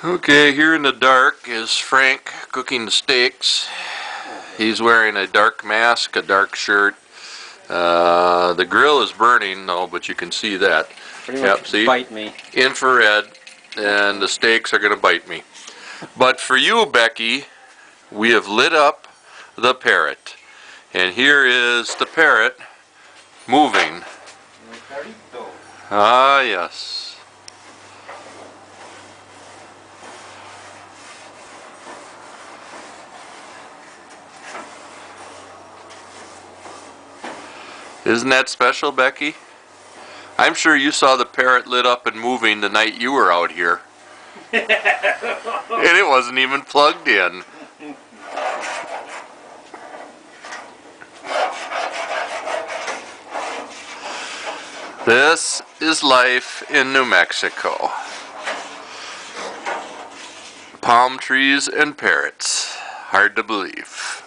Okay, here in the dark is Frank cooking the steaks. He's wearing a dark mask, a dark shirt. The grill is burning though, but you can see that. Pretty much see? Bite me. Infrared, and the steaks are going to bite me. But for you, Becky, we have lit up the parrot. And here is the parrot moving. Ah, yes. Isn't that special, Becky? I'm sure you saw the parrot lit up and moving the night you were out here. And it wasn't even plugged in. This is life in New Mexico. Palm trees and parrots. Hard to believe.